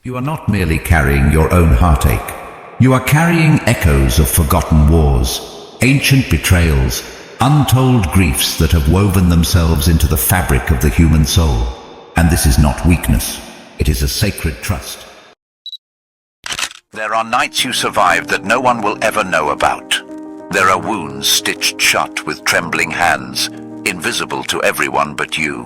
You are not merely carrying your own heartache. You are carrying echoes of forgotten wars, ancient betrayals, untold griefs that have woven themselves into the fabric of the human soul. And this is not weakness. It is a sacred trust. There are nights you survived that no one will ever know about. There are wounds stitched shut with trembling hands, invisible to everyone but you.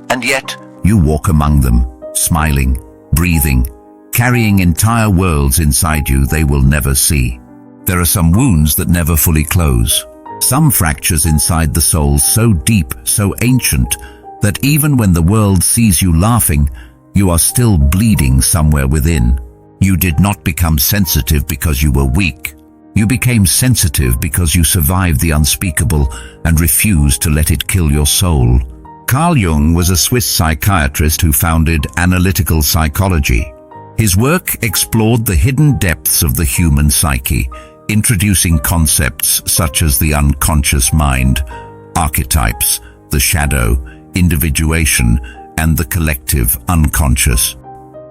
And yet, you walk among them, smiling, breathing, carrying entire worlds inside you they will never see. There are some wounds that never fully close. Some fractures inside the soul so deep, so ancient, that even when the world sees you laughing, you are still bleeding somewhere within. You did not become sensitive because you were weak. You became sensitive because you survived the unspeakable and refused to let it kill your soul. Carl Jung was a Swiss psychiatrist who founded analytical psychology. His work explored the hidden depths of the human psyche, introducing concepts such as the unconscious mind, archetypes, the shadow, individuation, and the collective unconscious.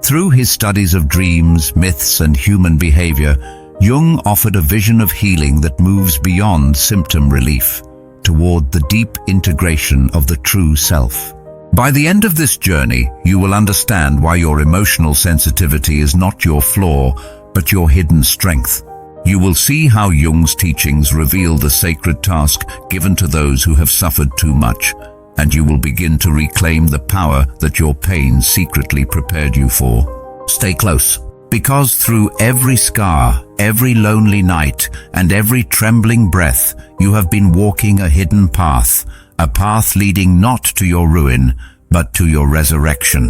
Through his studies of dreams, myths, and human behavior, Jung offered a vision of healing that moves beyond symptom relief, toward the deep integration of the true self. By the end of this journey, you will understand why your emotional sensitivity is not your flaw, but your hidden strength. You will see how Jung's teachings reveal the sacred task given to those who have suffered too much, and you will begin to reclaim the power that your pain secretly prepared you for. Stay close, because through every scar, every lonely night, and every trembling breath, you have been walking a hidden path, a path leading not to your ruin, but to your resurrection.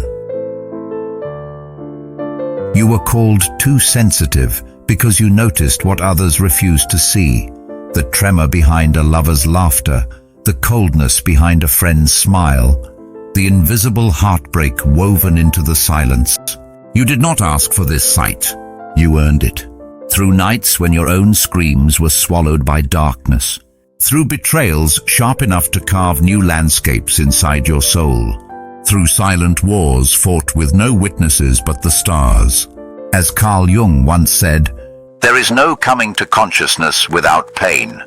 You were called too sensitive because you noticed what others refused to see, the tremor behind a lover's laughter, the coldness behind a friend's smile, the invisible heartbreak woven into the silence. You did not ask for this sight. You earned it. Through nights when your own screams were swallowed by darkness. Through betrayals sharp enough to carve new landscapes inside your soul. Through silent wars fought with no witnesses but the stars. As Carl Jung once said, "There is no coming to consciousness without pain."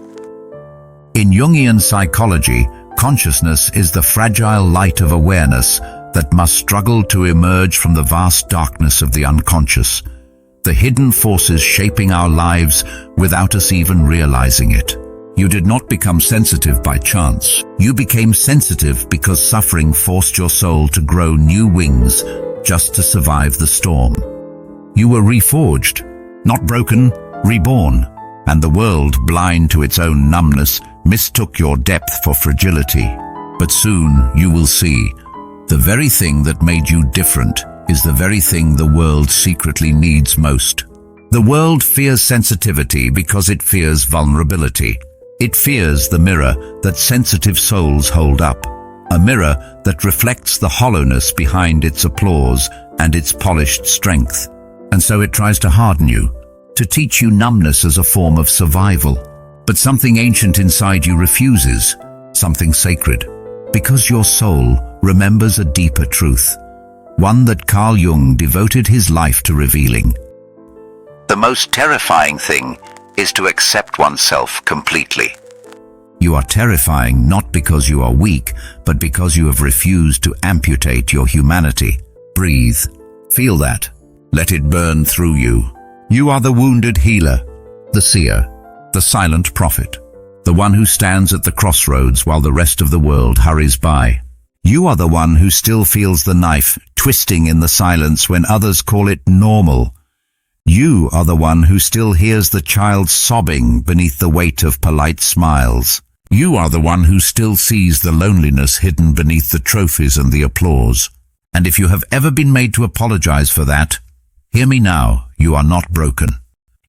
In Jungian psychology, consciousness is the fragile light of awareness that must struggle to emerge from the vast darkness of the unconscious, the hidden forces shaping our lives without us even realizing it. You did not become sensitive by chance. You became sensitive because suffering forced your soul to grow new wings just to survive the storm. You were reforged, not broken, reborn, and the world, blind to its own numbness, mistook your depth for fragility. But soon you will see, the very thing that made you different is the very thing the world secretly needs most. The world fears sensitivity because it fears vulnerability. It fears the mirror that sensitive souls hold up, a mirror that reflects the hollowness behind its applause and its polished strength. And so it tries to harden you, to teach you numbness as a form of survival. But something ancient inside you refuses, something sacred, because your soul remembers a deeper truth, one that Carl Jung devoted his life to revealing. The most terrifying thing is to accept oneself completely. You are terrifying not because you are weak, but because you have refused to amputate your humanity. Breathe. Feel that. Let it burn through you. You are the wounded healer, the seer, the silent prophet, the one who stands at the crossroads while the rest of the world hurries by. You are the one who still feels the knife twisting in the silence when others call it normal. You are the one who still hears the child sobbing beneath the weight of polite smiles. You are the one who still sees the loneliness hidden beneath the trophies and the applause. And if you have ever been made to apologize for that, hear me now, you are not broken.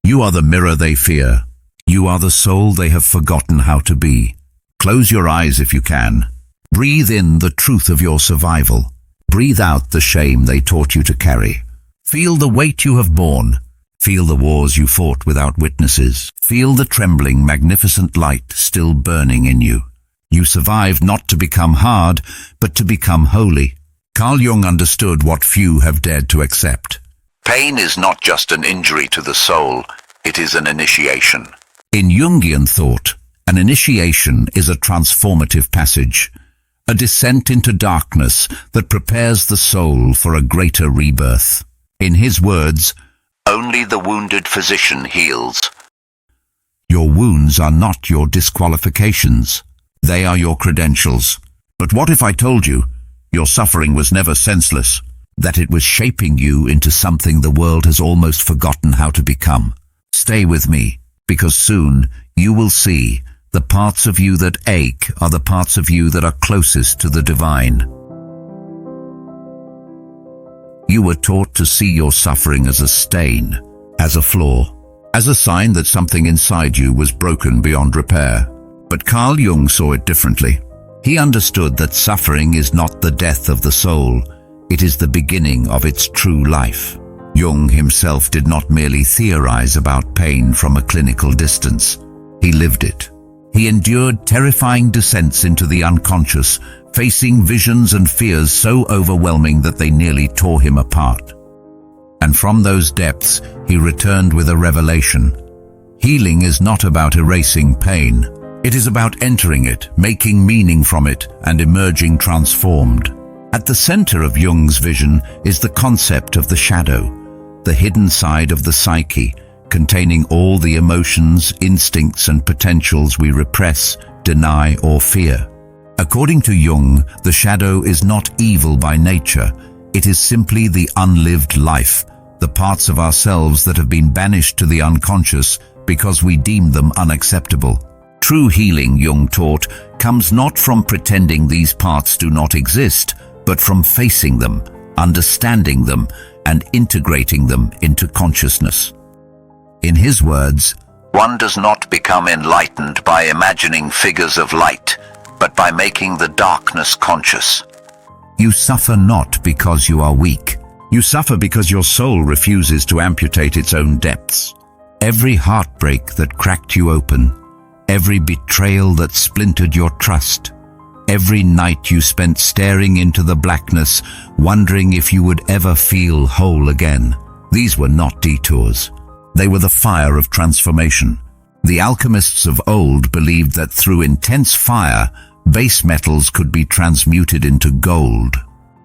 You are the mirror they fear. You are the soul they have forgotten how to be. Close your eyes if you can. Breathe in the truth of your survival. Breathe out the shame they taught you to carry. Feel the weight you have borne. Feel the wars you fought without witnesses. Feel the trembling, magnificent light still burning in you. You survived not to become hard, but to become holy. Carl Jung understood what few have dared to accept. Pain is not just an injury to the soul, it is an initiation. In Jungian thought, an initiation is a transformative passage, a descent into darkness that prepares the soul for a greater rebirth. In his words, "Only the wounded physician heals." your wounds are not your disqualifications. They are your credentials. But what if I told you your suffering was never senseless, that it was shaping you into something the world has almost forgotten how to become? Stay with me, because soon you will see the parts of you that ache are the parts of you that are closest to the divine. You were taught to see your suffering as a stain, as a flaw, as a sign that something inside you was broken beyond repair. But Carl Jung saw it differently. He understood that suffering is not the death of the soul, it is the beginning of its true life. Jung himself did not merely theorize about pain from a clinical distance. He lived it. He endured terrifying descents into the unconscious, facing visions and fears so overwhelming that they nearly tore him apart. And from those depths, he returned with a revelation. Healing is not about erasing pain. It is about entering it, making meaning from it, and emerging transformed. At the center of Jung's vision is the concept of the shadow, the hidden side of the psyche, containing all the emotions, instincts, and potentials we repress, deny, or fear. According to Jung, the shadow is not evil by nature. It is simply the unlived life, the parts of ourselves that have been banished to the unconscious because we deem them unacceptable. True healing, Jung taught, comes not from pretending these parts do not exist, but from facing them, understanding them, and integrating them into consciousness. In his words, "One does not become enlightened by imagining figures of light, but by making the darkness conscious." you suffer not because you are weak. You suffer because your soul refuses to amputate its own depths. Every heartbreak that cracked you open, every betrayal that splintered your trust, every night you spent staring into the blackness, wondering if you would ever feel whole again. These were not detours. They were the fire of transformation. The alchemists of old believed that through intense fire, base metals could be transmuted into gold.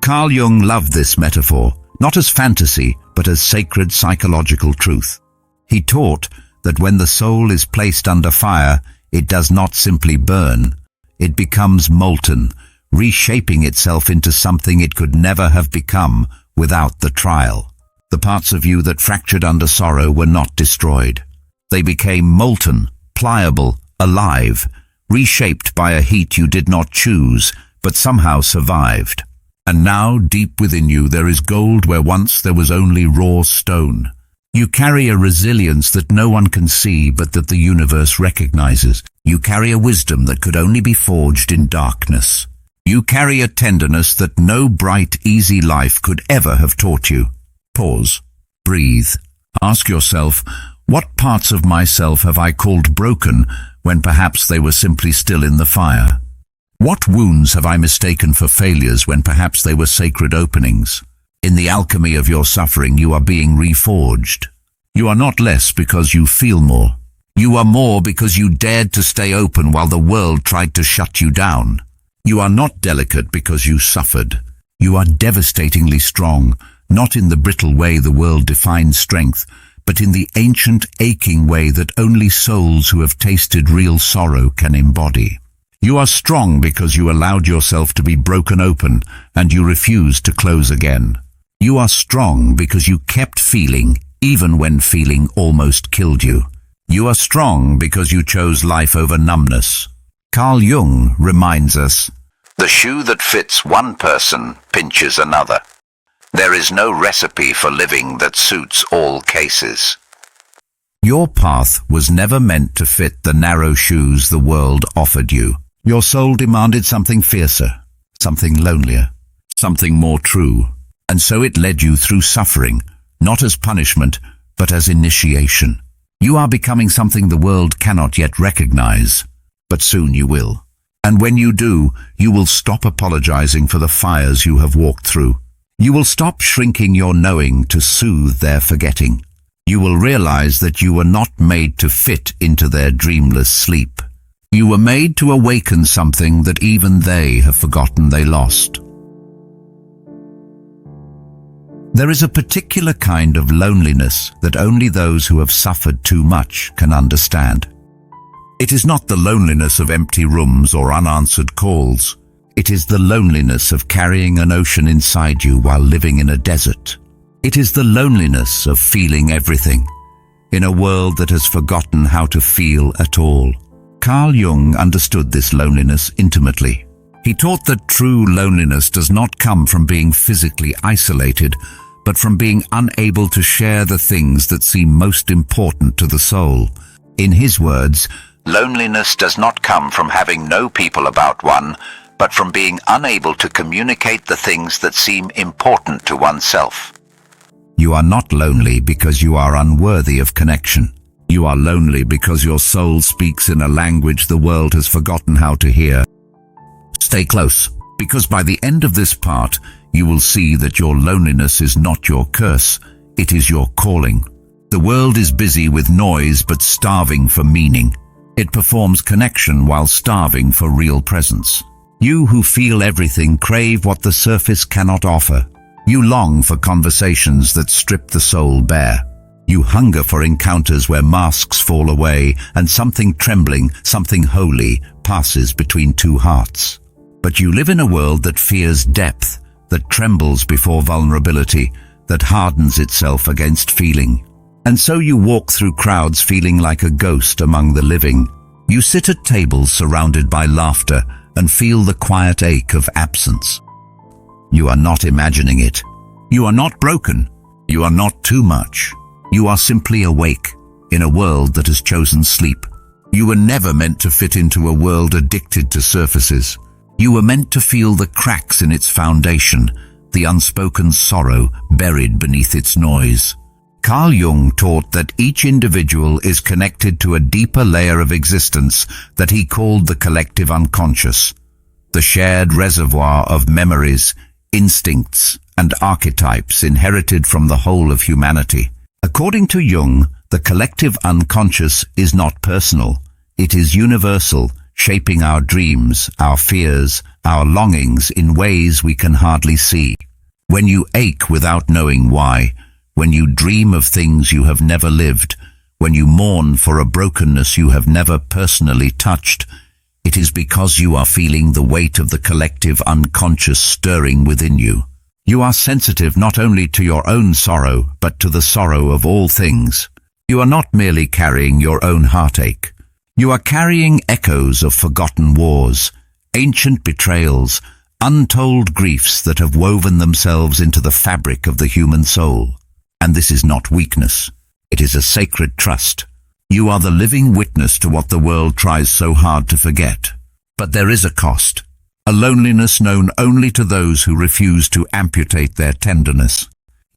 Carl Jung loved this metaphor, not as fantasy, but as sacred psychological truth. He taught that when the soul is placed under fire, it does not simply burn. It becomes molten, reshaping itself into something it could never have become without the trial. The parts of you that fractured under sorrow were not destroyed. They became molten, pliable, alive, reshaped by a heat you did not choose, but somehow survived. And now, deep within you, there is gold where once there was only raw stone. You carry a resilience that no one can see, but that the universe recognizes. You carry a wisdom that could only be forged in darkness. You carry a tenderness that no bright, easy life could ever have taught you. Pause. Breathe. Ask yourself, what parts of myself have I called broken when perhaps they were simply still in the fire? What wounds have I mistaken for failures when perhaps they were sacred openings? In the alchemy of your suffering, you are being reforged. You are not less because you feel more. You are more because you dared to stay open while the world tried to shut you down. You are not delicate because you suffered. You are devastatingly strong, not in the brittle way the world defines strength, but in the ancient, aching way that only souls who have tasted real sorrow can embody. You are strong because you allowed yourself to be broken open and you refused to close again. You are strong because you kept feeling, even when feeling almost killed you. You are strong because you chose life over numbness. Carl Jung reminds us, "The shoe that fits one person pinches another. There is no recipe for living that suits all cases." your path was never meant to fit the narrow shoes the world offered you. Your soul demanded something fiercer, something lonelier, something more true. And so it led you through suffering, not as punishment, but as initiation. You are becoming something the world cannot yet recognize, but soon you will. And when you do, you will stop apologizing for the fires you have walked through. You will stop shrinking your knowing to soothe their forgetting. You will realize that you were not made to fit into their dreamless sleep. You were made to awaken something that even they have forgotten they lost. There is a particular kind of loneliness that only those who have suffered too much can understand. It is not the loneliness of empty rooms or unanswered calls. It is the loneliness of carrying an ocean inside you while living in a desert. It is the loneliness of feeling everything in a world that has forgotten how to feel at all. Carl Jung understood this loneliness intimately. He taught that true loneliness does not come from being physically isolated, but from being unable to share the things that seem most important to the soul. In his words, Loneliness does not come from having no people about one, but from being unable to communicate the things that seem important to oneself. you are not lonely because you are unworthy of connection. You are lonely because your soul speaks in a language the world has forgotten how to hear. Stay close, because by the end of this part, you will see that your loneliness is not your curse, it is your calling. The world is busy with noise but starving for meaning. It performs connection while starving for real presence. You who feel everything crave what the surface cannot offer. You long for conversations that strip the soul bare. You hunger for encounters where masks fall away and something trembling, something holy, passes between two hearts. But you live in a world that fears depth, that trembles before vulnerability, that hardens itself against feeling. And so you walk through crowds feeling like a ghost among the living. You sit at tables surrounded by laughter and feel the quiet ache of absence. You are not imagining it. You are not broken. You are not too much. You are simply awake in a world that has chosen sleep. You were never meant to fit into a world addicted to surfaces. You were meant to feel the cracks in its foundation, the unspoken sorrow buried beneath its noise. Carl Jung taught that each individual is connected to a deeper layer of existence that he called the collective unconscious, the shared reservoir of memories, instincts, and archetypes inherited from the whole of humanity. According to Jung, the collective unconscious is not personal. It is universal, shaping our dreams, our fears, our longings in ways we can hardly see. When you ache without knowing why, when you dream of things you have never lived, when you mourn for a brokenness you have never personally touched, it is because you are feeling the weight of the collective unconscious stirring within you. You are sensitive not only to your own sorrow, but to the sorrow of all things. You are not merely carrying your own heartache. You are carrying echoes of forgotten wars, ancient betrayals, untold griefs that have woven themselves into the fabric of the human soul. And this is not weakness. It is a sacred trust. You are the living witness to what the world tries so hard to forget. But there is a cost, a loneliness known only to those who refuse to amputate their tenderness.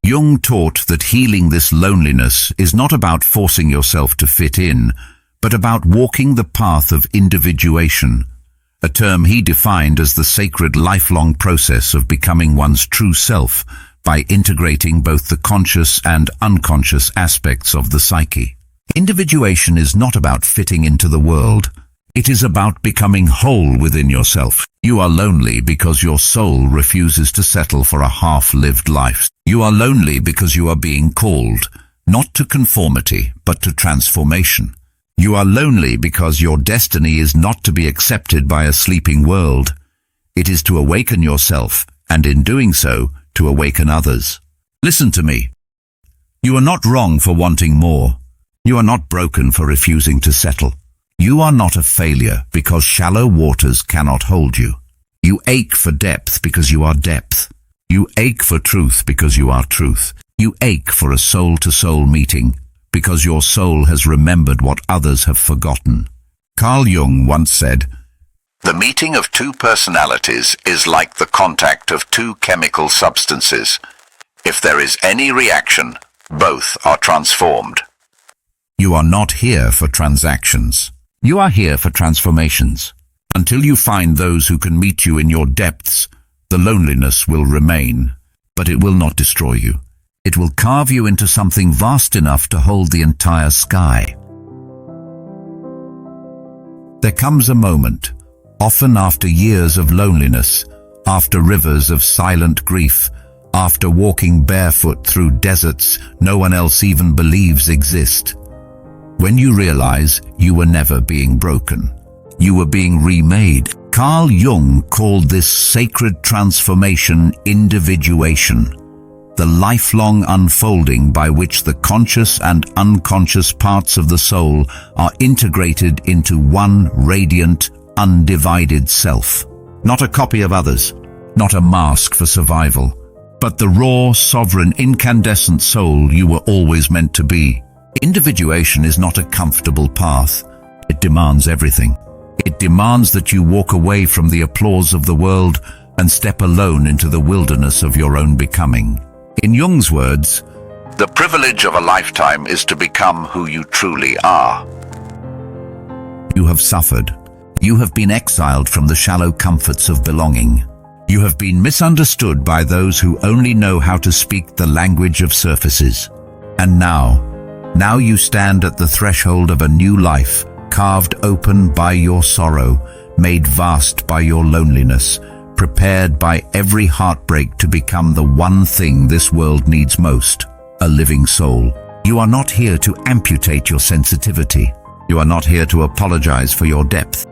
Jung taught that healing this loneliness is not about forcing yourself to fit in, but about walking the path of individuation, a term he defined as the sacred lifelong process of becoming one's true self by integrating both the conscious and unconscious aspects of the psyche. Individuation is not about fitting into the world. It is about becoming whole within yourself. You are lonely because your soul refuses to settle for a half-lived life. You are lonely because you are being called, not to conformity, but to transformation. You are lonely because your destiny is not to be accepted by a sleeping world. It is to awaken yourself, and in doing so, to awaken others. Listen to me. You are not wrong for wanting more. You are not broken for refusing to settle. You are not a failure because shallow waters cannot hold you. You ache for depth because you are depth. You ache for truth because you are truth. You ache for a soul-to-soul meeting because your soul has remembered what others have forgotten. Carl Jung once said, The meeting of two personalities is like the contact of two chemical substances. If there is any reaction, both are transformed. You are not here for transactions. You are here for transformations. Until you find those who can meet you in your depths, the loneliness will remain. but it will not destroy you. It will carve you into something vast enough to hold the entire sky. There comes a moment, often after years of loneliness, after rivers of silent grief, after walking barefoot through deserts no one else even believes exist, when you realize you were never being broken. You were being remade. Carl Jung called this sacred transformation individuation, the lifelong unfolding by which the conscious and unconscious parts of the soul are integrated into one radiant, undivided self. Not a copy of others, not a mask for survival, but the raw, sovereign, incandescent soul you were always meant to be. Individuation is not a comfortable path. It demands everything. It demands that you walk away from the applause of the world and step alone into the wilderness of your own becoming. In Jung's words, "The privilege of a lifetime is to become who you truly are." you have suffered. You have been exiled from the shallow comforts of belonging. You have been misunderstood by those who only know how to speak the language of surfaces. And now you stand at the threshold of a new life, carved open by your sorrow, made vast by your loneliness, prepared by every heartbreak to become the one thing this world needs most, a living soul. You are not here to amputate your sensitivity. You are not here to apologize for your depth.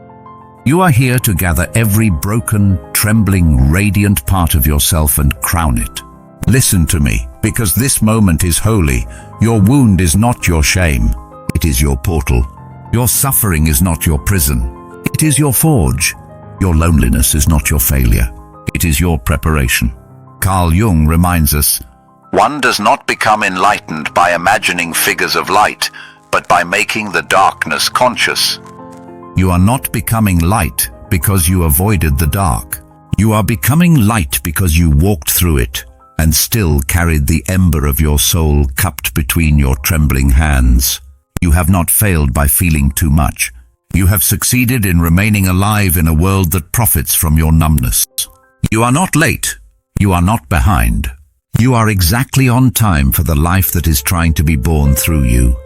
You are here to gather every broken, trembling, radiant part of yourself and crown it. Listen to me, because this moment is holy. Your wound is not your shame. It is your portal. Your suffering is not your prison. It is your forge. Your loneliness is not your failure. It is your preparation. Carl Jung reminds us, One does not become enlightened by imagining figures of light, but by making the darkness conscious. you are not becoming light because you avoided the dark. You are becoming light because you walked through it and still carried the ember of your soul cupped between your trembling hands. You have not failed by feeling too much. You have succeeded in remaining alive in a world that profits from your numbness. You are not late. You are not behind. You are exactly on time for the life that is trying to be born through you.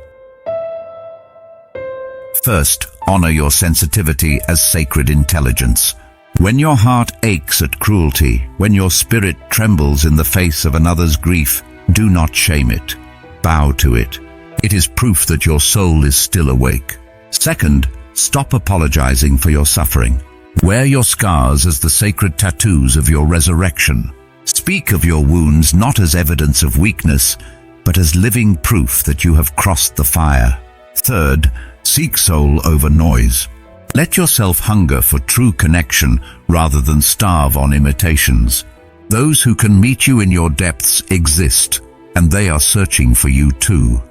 First, honor your sensitivity as sacred intelligence. When your heart aches at cruelty, when your spirit trembles in the face of another's grief, do not shame it. Bow to it. It is proof that your soul is still awake. Second, stop apologizing for your suffering. Wear your scars as the sacred tattoos of your resurrection. Speak of your wounds not as evidence of weakness, but as living proof that you have crossed the fire. Third, seek soul over noise. Let yourself hunger for true connection rather than starve on imitations. Those who can meet you in your depths exist, and they are searching for you too.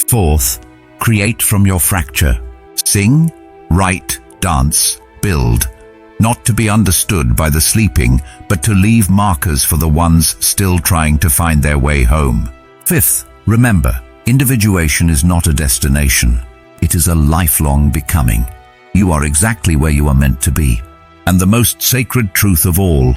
Fourth, create from your fracture. Sing, write, dance, build. Not to be understood by the sleeping, but to leave markers for the ones still trying to find their way home. Fifth, remember, individuation is not a destination. It is a lifelong becoming. You are exactly where you are meant to be. And the most sacred truth of all,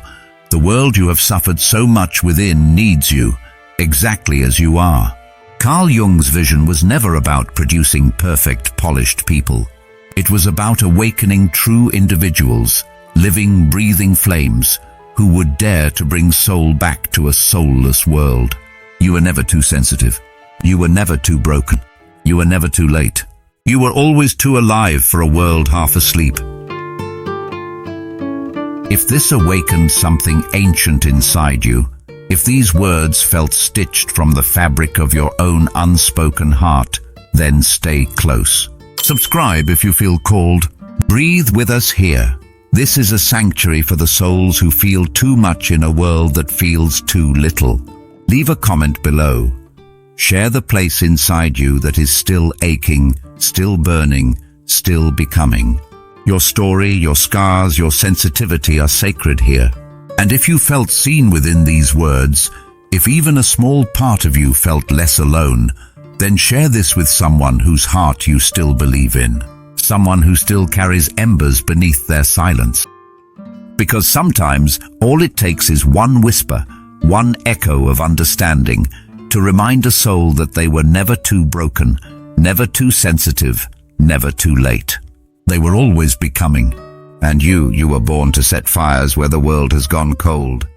the world you have suffered so much within needs you, exactly as you are. Carl Jung's vision was never about producing perfect, polished people. It was about awakening true individuals, living, breathing flames, who would dare to bring soul back to a soulless world. You were never too sensitive. You were never too broken. You were never too late. You were always too alive for a world half asleep. If this awakened something ancient inside you, if these words felt stitched from the fabric of your own unspoken heart, then stay close. Subscribe if you feel called. Breathe with us here. This is a sanctuary for the souls who feel too much in a world that feels too little. Leave a comment below. Share the place inside you that is still aching, still burning, still becoming. Your story, your scars, your sensitivity are sacred here. And if you felt seen within these words, if even a small part of you felt less alone, then share this with someone whose heart you still believe in. Someone who still carries embers beneath their silence. Because sometimes all it takes is one whisper, one echo of understanding, to remind a soul that they were never too broken, never too sensitive, never too late. They were always becoming, and you were born to set fires where the world has gone cold.